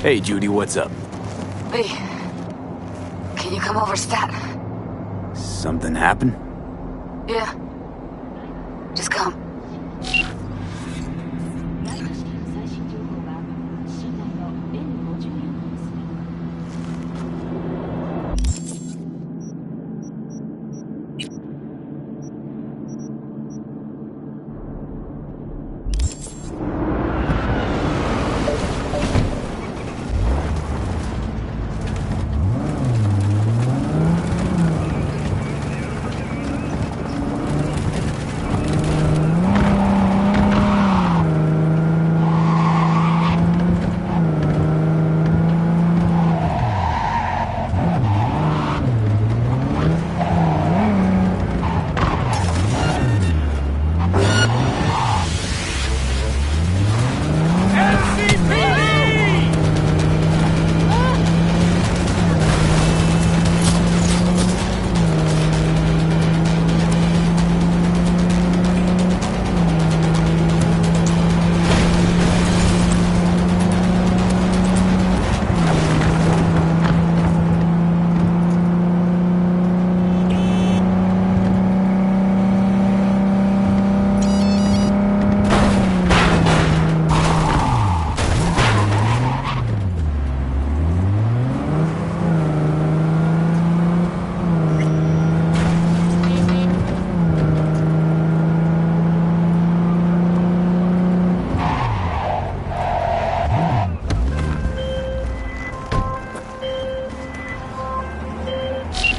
Hey, Judy, what's up? Lee, can you come over stat? Something happened? Yeah. Just come.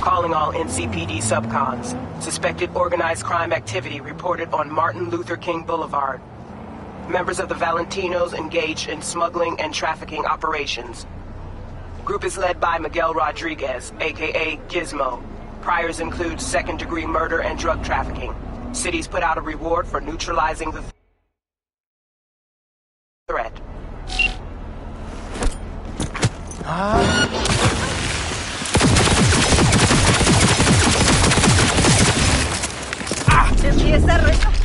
Calling all NCPD subcons. Suspected organized crime activity reported on Martin Luther King Boulevard. Members of the Valentinos engaged in smuggling and trafficking operations. Group is led by Miguel Rodriguez, aka Gizmo. Priors include second-degree murder and drug trafficking. Cities put out a reward for neutralizing the threat. Empieza reto.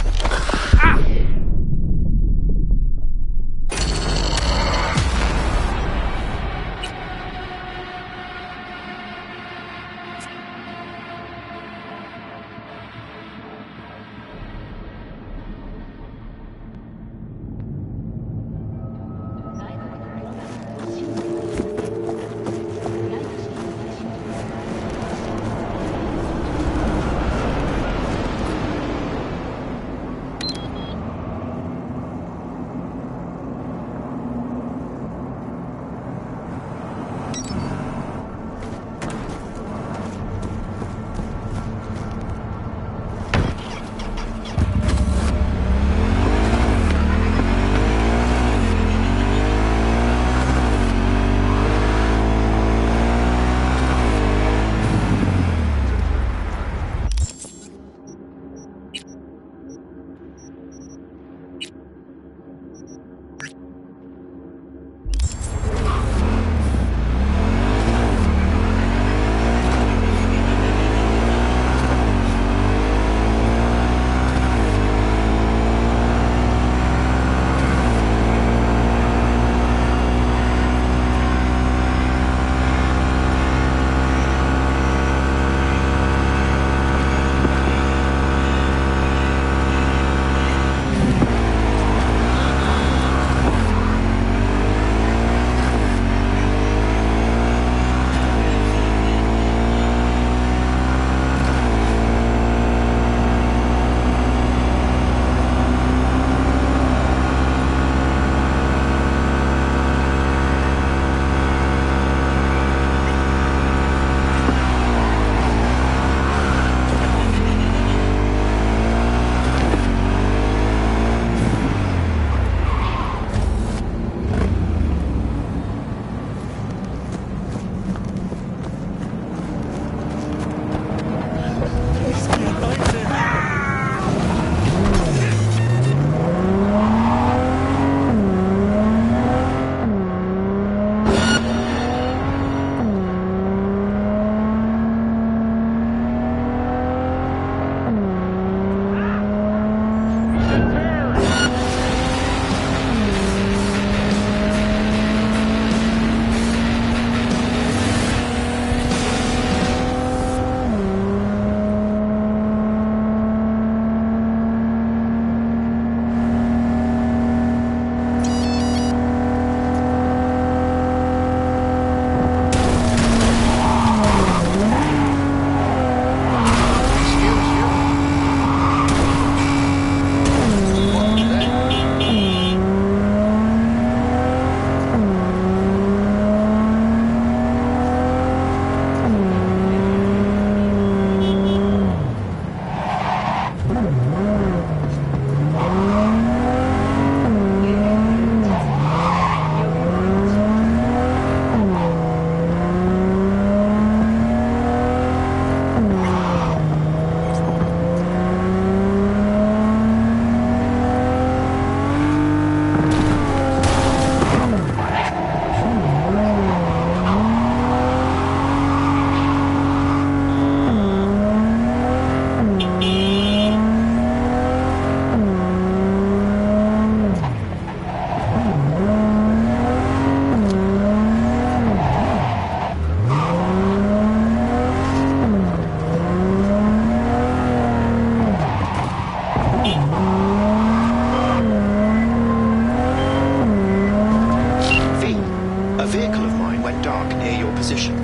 vehicle of mine went dark near your position.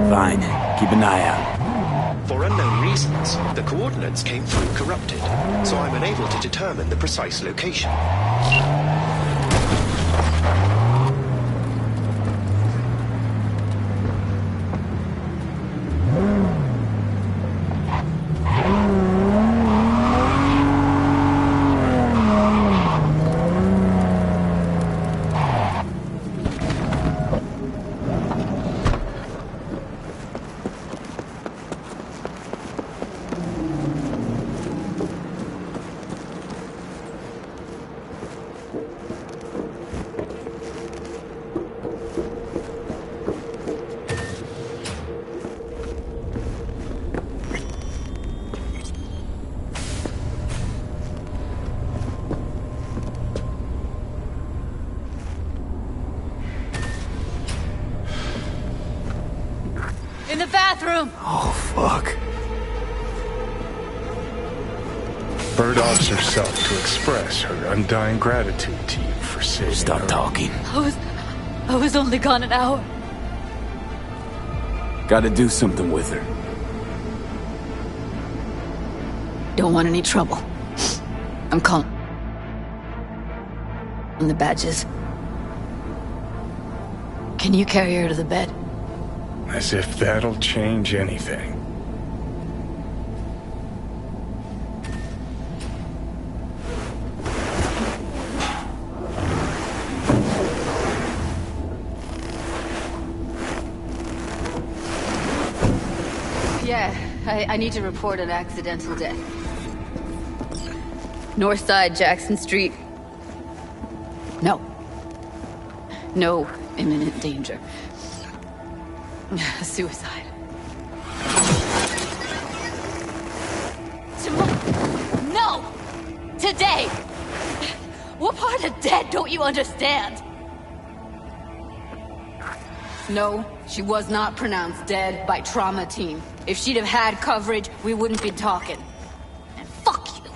Fine. Keep an eye out. For unknown reasons, the coordinates came through corrupted, so I'm unable to determine the precise location. In the bathroom! Oh, fuck. Bird offers herself to express her undying gratitude to you for saving her. Stop talking. I was only gone an hour. Gotta do something with her. Don't want any trouble. I'm calling. On the badges. Can you carry her to the bed? As if that'll change anything. Yeah, I need to report an accidental death. North side, Jackson Street. No. No imminent danger. Suicide. Tomorrow. No! Today! What part of dead don't you understand? No, she was not pronounced dead by trauma team. If she'd have had coverage, we wouldn't be talking. And fuck you.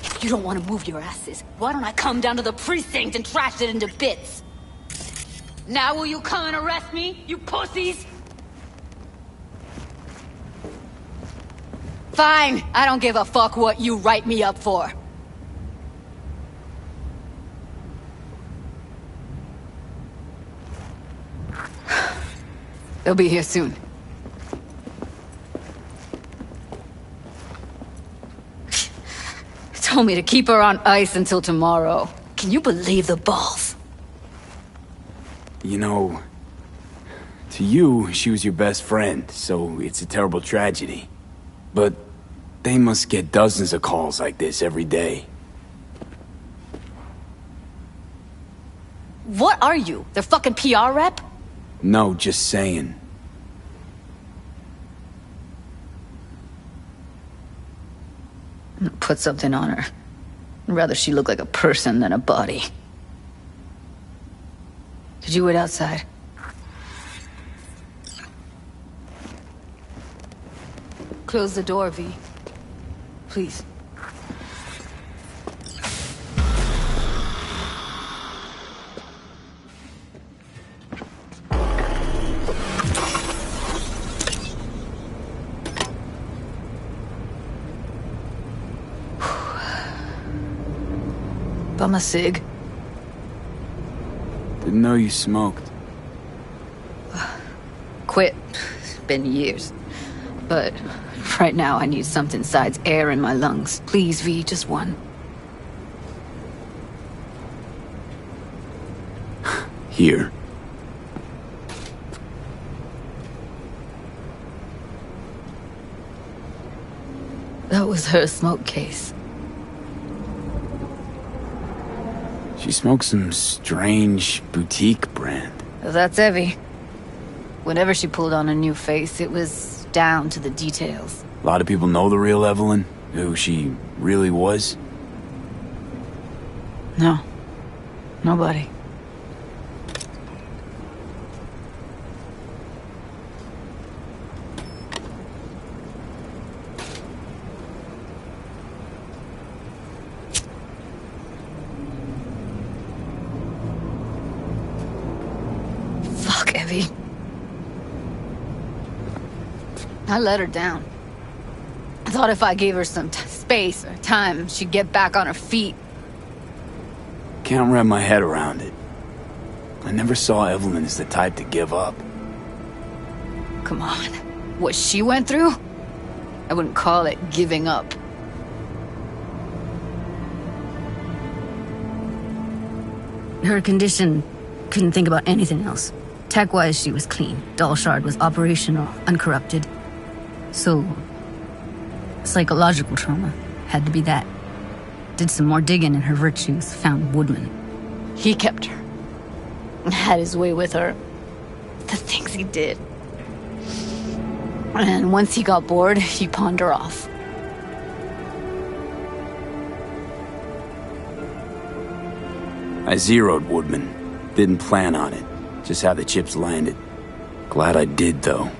If you don't want to move your asses, why don't I come down to the precinct and trash it into bits? Now will you come and arrest me, you pussies? Fine, I don't give a fuck what you write me up for. They'll be here soon. Told me to keep her on ice until tomorrow. Can you believe the balls? You know, to you, she was your best friend, so it's a terrible tragedy. But they must get dozens of calls like this every day. What are you? Their fucking PR rep? No, just saying. Put something on her. I'd rather she look like a person than a body. Did you wait outside? Close the door, V. Please. Bum a cig. Didn't know you smoked. Quit. It's been years. But right now I need something besides air in my lungs. Please, V, just one. Here. That was her smoke case. She smokes some strange boutique brand. That's Evie. Whenever she pulled on a new face, it was down to the details. A lot of people know the real Evelyn, who she really was. No. Nobody. heavy. I let her down. I thought if I gave her some space or time, she'd get back on her feet. Can't wrap my head around it. I never saw Evelyn as the type to give up. Come on. What she went through? I wouldn't call it giving up. Her condition, couldn't think about anything else. Tech-wise, she was clean. Doll Shard was operational, uncorrupted. So, psychological trauma had to be that. Did some more digging in her virtues, found Woodman. He kept her. Had his way with her. The things he did. And once he got bored, he pawned her off. I zeroed Woodman. Didn't plan on it. Just how the chips landed. Glad I did, though.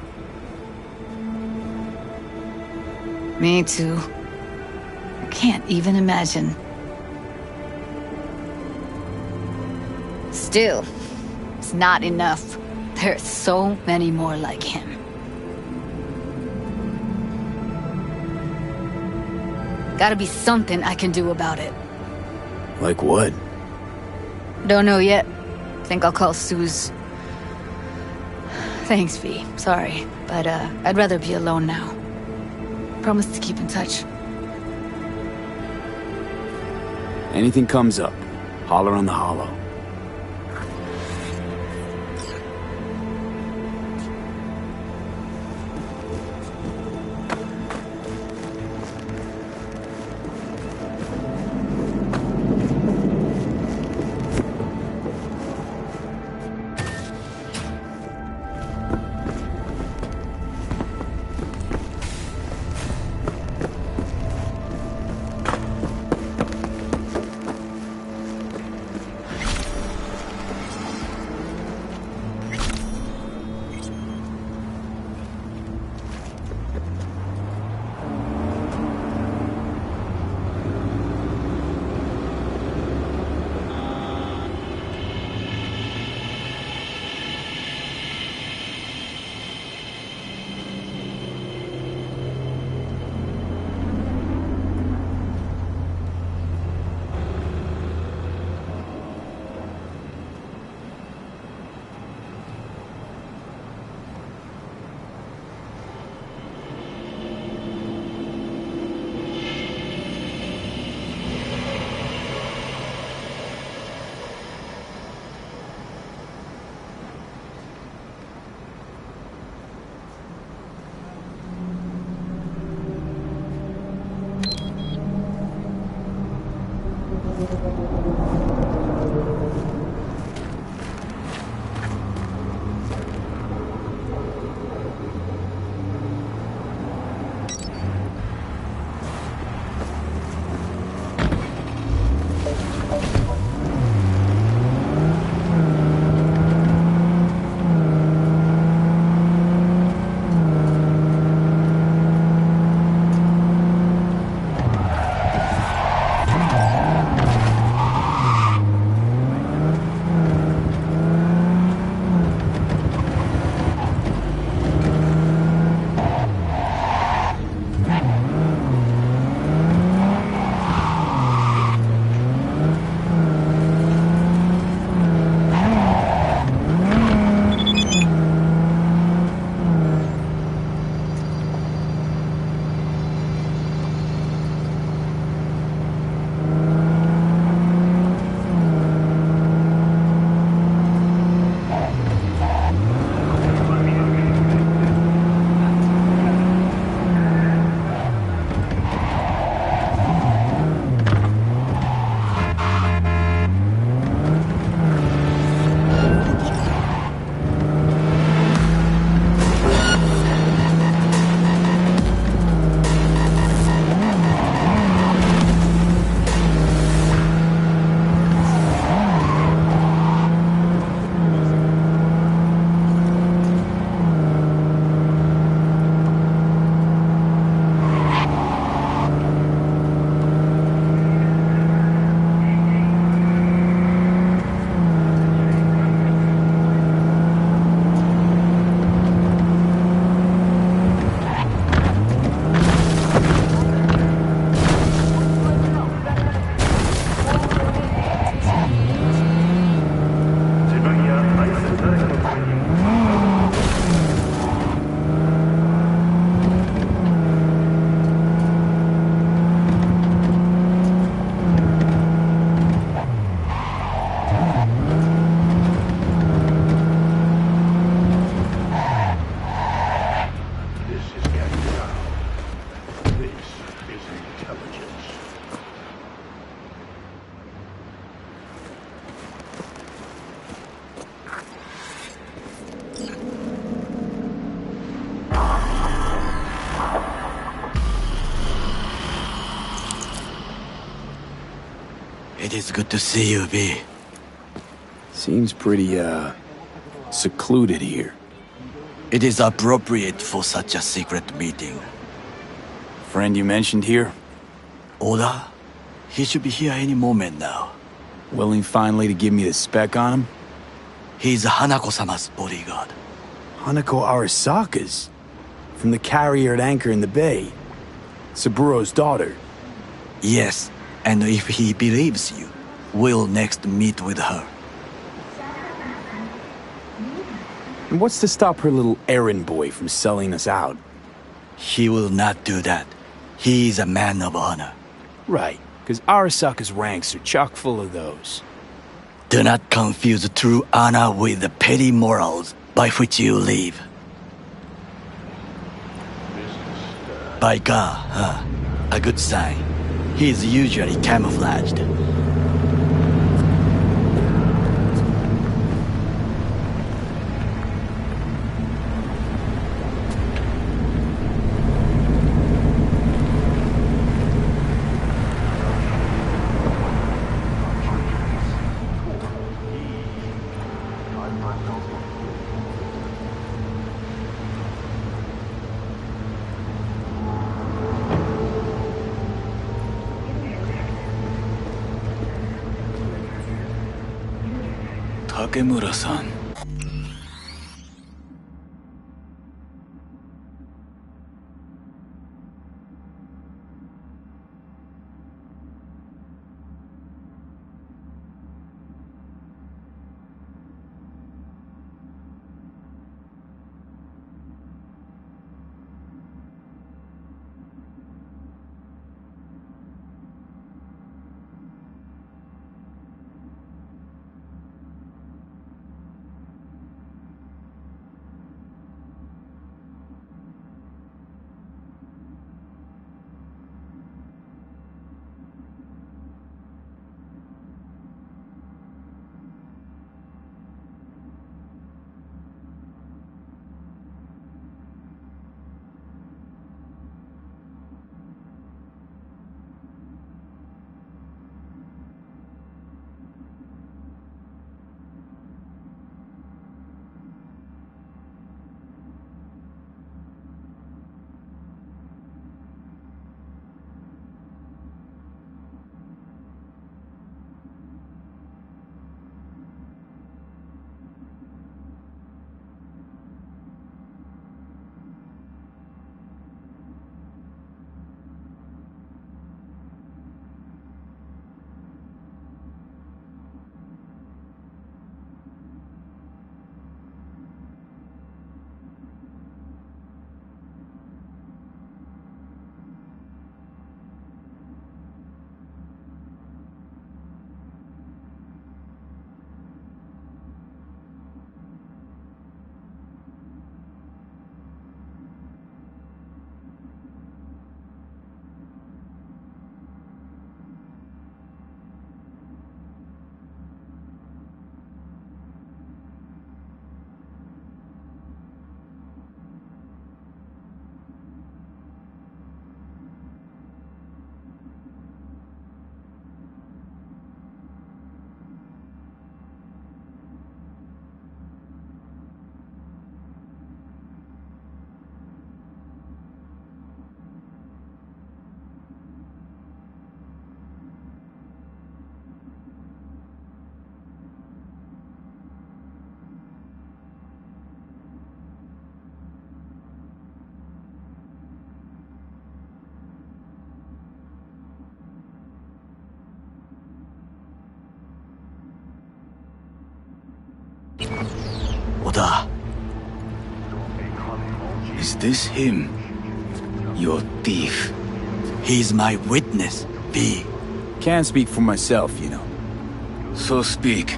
Me too. I can't even imagine. Still, it's not enough. There's so many more like him. Gotta be something I can do about it. Like what? Don't know yet. Think I'll call Suze. Thanks, V. Sorry, but I'd rather be alone now. Promise to keep in touch. Anything comes up, holler on the hollow. is good to see you, V. Seems pretty, secluded here. It is appropriate for such a secret meeting. Friend you mentioned here? Oda? He should be here any moment now. Willing finally to give me the spec on him? He's Hanako-sama's bodyguard. Hanako Arasaka's? From the carrier at anchor in the bay. Saburo's daughter. Yes, and if he believes you, we'll next meet with her. And what's to stop her little errand boy from selling us out? He will not do that. He is a man of honor. Right, because Arasaka's ranks are chock full of those. Do not confuse true honor with the petty morals by which you live. By God, huh? A good sign. He is usually camouflaged. Takemura-san. Oda. Is this him? Your thief. He's my witness, V. Can't speak for myself, you know. So speak.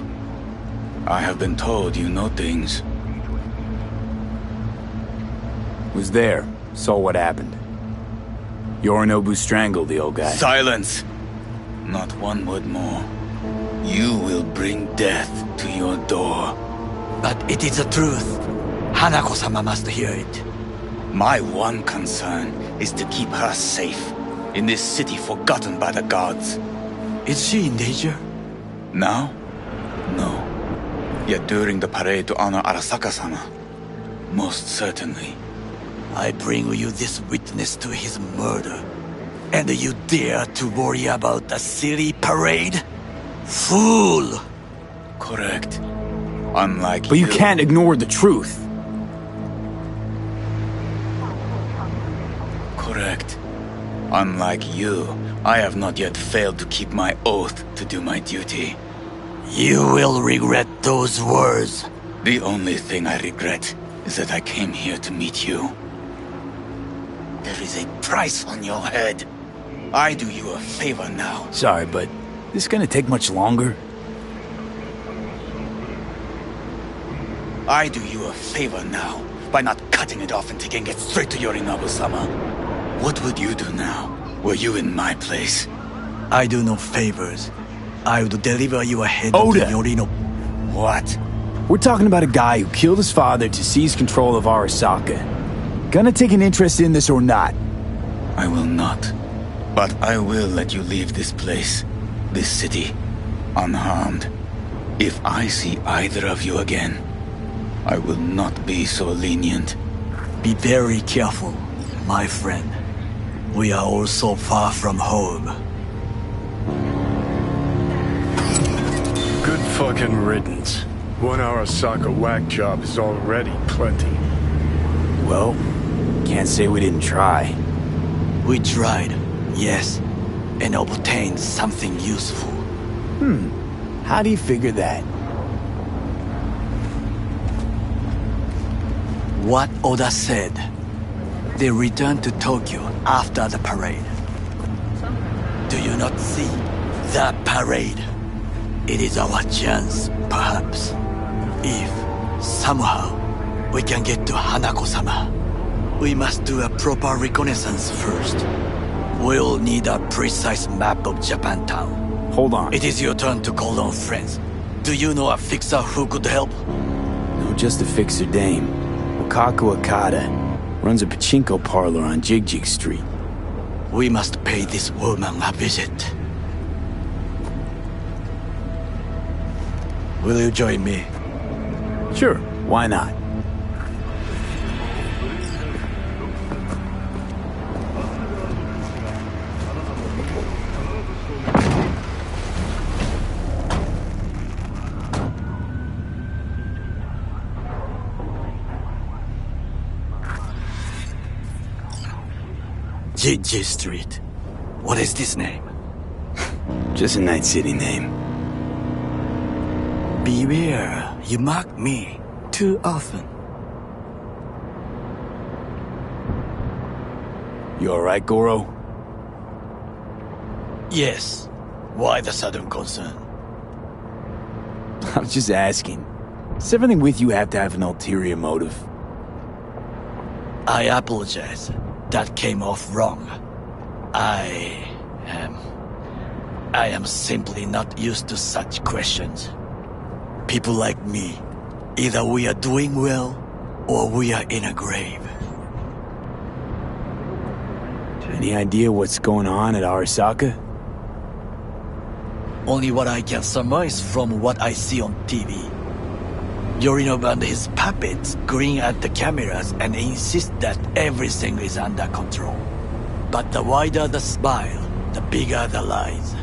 I have been told you know things. Was there. Saw what happened. Yorinobu strangled the old guy. Silence! Not one word more. You will bring death to your door. But it is the truth. Hanako-sama must hear it. My one concern is to keep her safe in this city forgotten by the gods. Is she in danger? Now? No. Yet during the parade to honor Arasaka-sama. Most certainly. I bring you this witness to his murder. And you dare to worry about a silly parade? Fool! Correct. Unlike But you can't ignore the truth. Correct. Unlike you, I have not yet failed to keep my oath to do my duty. You will regret those words. The only thing I regret is that I came here to meet you. There is a price on your head. I do you a favor now. Sorry, but this gonna take much longer? I do you a favor now by not cutting it off and taking it straight to Yorinobu-sama. What would you do now, were you in my place? I do no favors. I would deliver you ahead Oda! of Yorinobu. What? We're talking about a guy who killed his father to seize control of Arasaka. Gonna take an interest in this or not? I will not. But I will let you leave this place, this city, unharmed. If I see either of you again, I will not be so lenient. Be very careful, my friend. We are all so far from home. Good fucking riddance. One Arasaka whack job is already plenty. Well, can't say we didn't try. We tried, yes, and obtained something useful. How do you figure that? What Oda said. They returned to Tokyo after the parade. Do you not see the parade? It is our chance, perhaps. If, somehow, we can get to Hanako-sama. We must do a proper reconnaissance first. We'll need a precise map of Japantown. Hold on. It is your turn to call on friends. Do you know a fixer who could help? No, just a fixer dame. Wakaku Akata. Runs a pachinko parlor on Jig Street. We must pay this woman a visit. Will you join me? Sure, why not? Jig Street. What is this name? Just a night city name. Beware, you mock me too often. You alright, Goro? Yes. Why the sudden concern? I was just asking. Does everything with you have to have an ulterior motive? I apologize. That came off wrong. I am simply not used to such questions. People like me, either we are doing well, or we are in a grave. Any idea what's going on at Arasaka? Only what I can surmise from what I see on TV. Yorinobu and his puppets grin at the cameras and insist that everything is under control. But the wider the smile, the bigger the lies.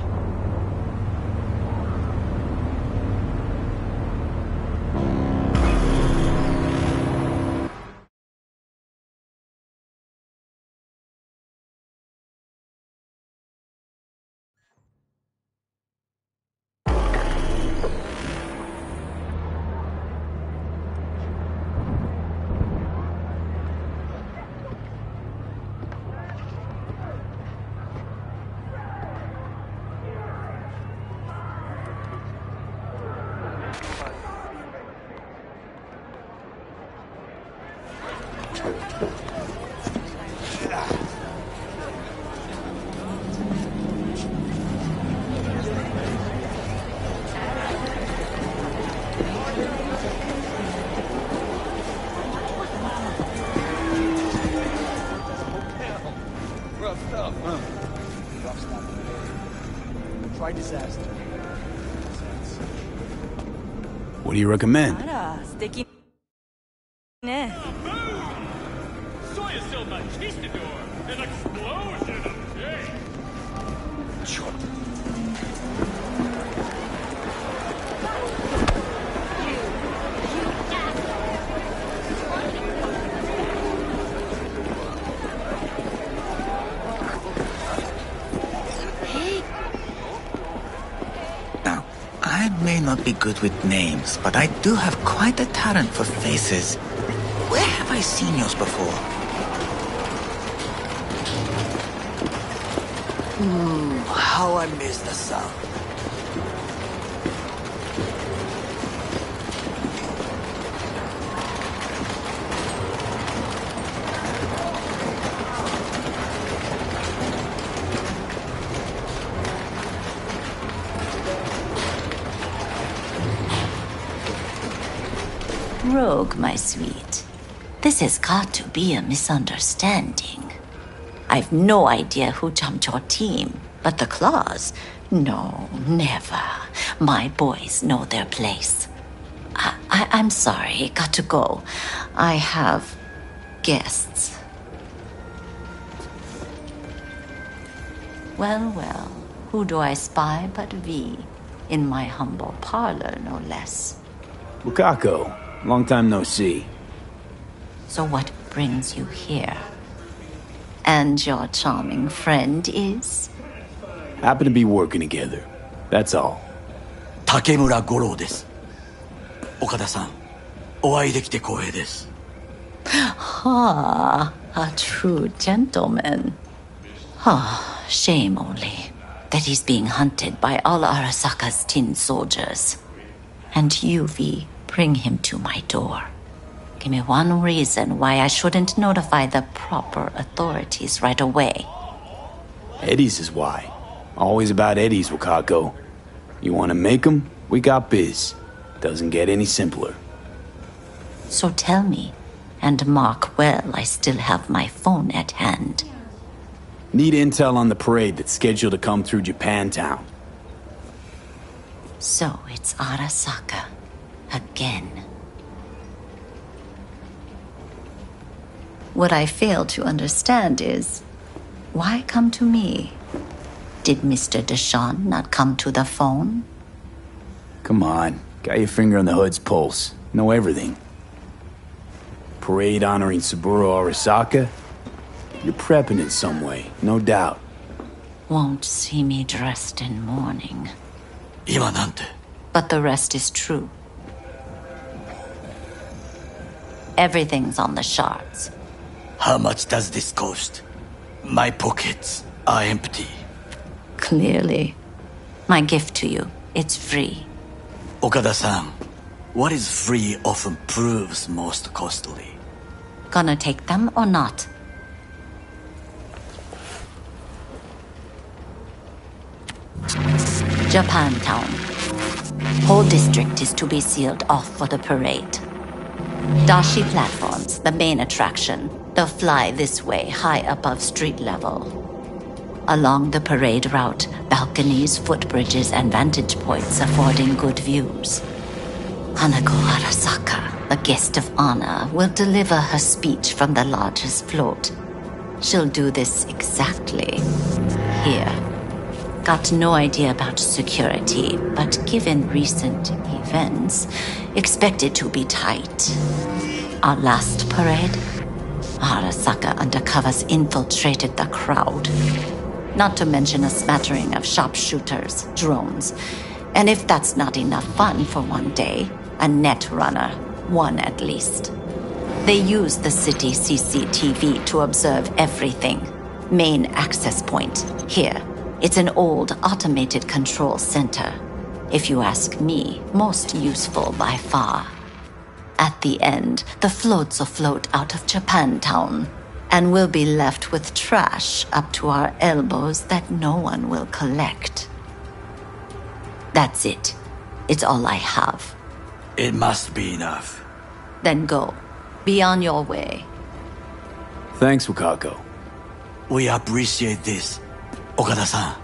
Try disaster. What do you recommend? あら、素敵ね。Now, I may not be good with names, but I do have quite a talent for faces. Where have I seen yours before? How I miss the sound. Rogue, my sweet. This has got to be a misunderstanding. I've no idea who jumped your team, but the claws? No, never. My boys know their place. I'm sorry, got to go. I have guests. Well, well, who do I spy but V? In my humble parlor, no less. Wakako, long time no see. So what brings you here? And your charming friend is? Happen to be working together. That's all. 竹村五郎です。岡田さん、お会いできて光栄です。Ah, a true gentleman. Ah, shame only that he's being hunted by all Arasaka's tin soldiers. And you, V, bring him to my door. Give me one reason why I shouldn't notify the proper authorities right away. Eddie's is why. Always about Eddie's, Wakako. You want to make 'em? We got biz. Doesn't get any simpler. So tell me, and mark well I still have my phone at hand. Need intel on the parade that's scheduled to come through Japantown. So it's Arasaka. Again. What I fail to understand is, why come to me? Did Mr. Deshawn not come to the phone? Come on. Got your finger on the hood's pulse. Know everything. Parade honoring Saburo Arasaka? You're prepping in some way, no doubt. Won't see me dressed in mourning. 今なんて。 But the rest is true. Everything's on the shards. How much does this cost? My pockets are empty. Clearly. My gift to you, it's free. 岡田さん, what is free often proves most costly. Gonna take them or not? Japantown. Whole district is to be sealed off for the parade. Dashi platforms, the main attraction. They'll fly this way, high above street level. Along the parade route, balconies, footbridges, and vantage points affording good views. Hanako Arasaka, the guest of honor, will deliver her speech from the largest float. She'll do this exactly here. Got no idea about security, but given recent events, expect it to be tight. Our last parade, Arasaka undercovers infiltrated the crowd. Not to mention a smattering of sharpshooters, drones, and if that's not enough fun for one day, a net runner, one at least. They use the city CCTV to observe everything. Main access point, here. It's an old automated control center. If you ask me, most useful by far. At the end, the floats will float out of Japantown, and we'll be left with trash up to our elbows that no one will collect. That's it. It's all I have. It must be enough. Then go. Be on your way. Thanks, Wakako. We appreciate this. 岡田さ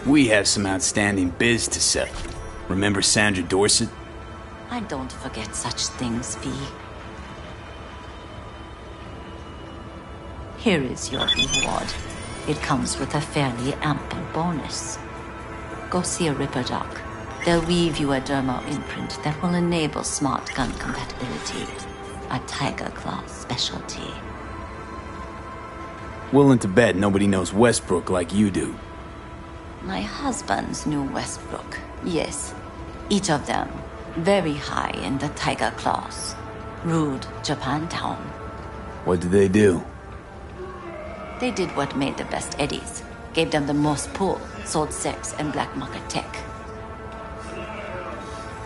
ん. We have some outstanding biz to settle. Remember Sandra Dorset? I don't forget such things, V. Here is your reward. It comes with a fairly ample bonus. Go see a Ripper doc. They'll weave you a dermal imprint that will enable smart gun compatibility. A Tiger Claw specialty. Willing to bet nobody knows Westbrook like you do. My husbands knew Westbrook, yes. Each of them very high in the Tiger Claws. Ruled Japantown. What did they do? They did what made the best eddies. Gave them the most pull, sold sex and black market tech.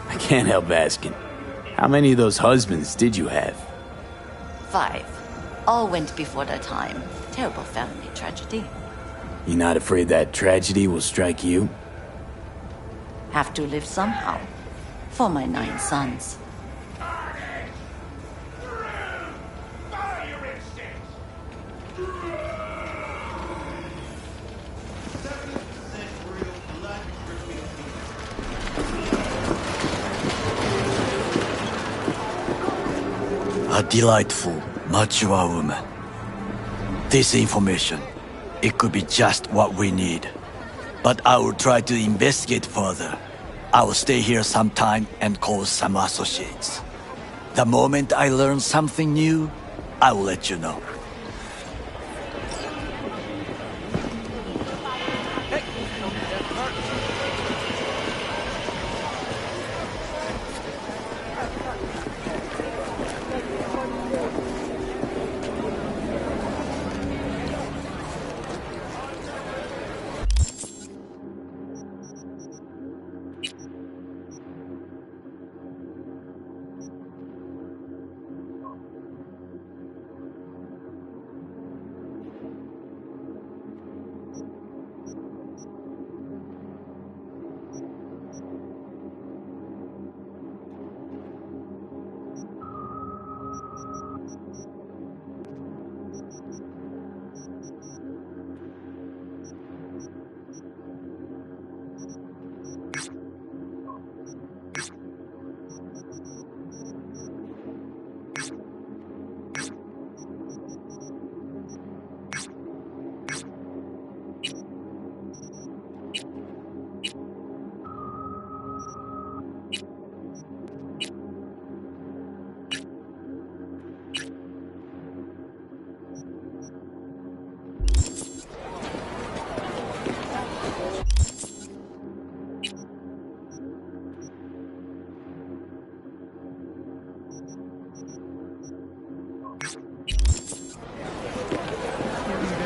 I can't help asking. How many of those husbands did you have? 5. All went before their time. Terrible family tragedy. You not afraid that tragedy will strike you? Have to live somehow. For my 9 sons. A delightful, mature woman. This information, it could be just what we need. But I will try to investigate further. I will stay here some time and call some associates. The moment I learn something new, I will let you know.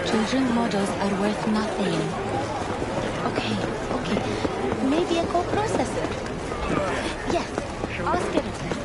Children models are worth nothing. Okay. Maybe a co-processor. Yes, ask everything.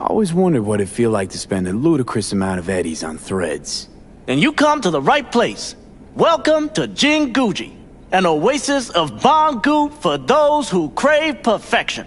always wondered what it'd feel like to spend a ludicrous amount of eddies on threads. Then you come to the right place. Welcome to Jinguji, an oasis of Bangu for those who crave perfection.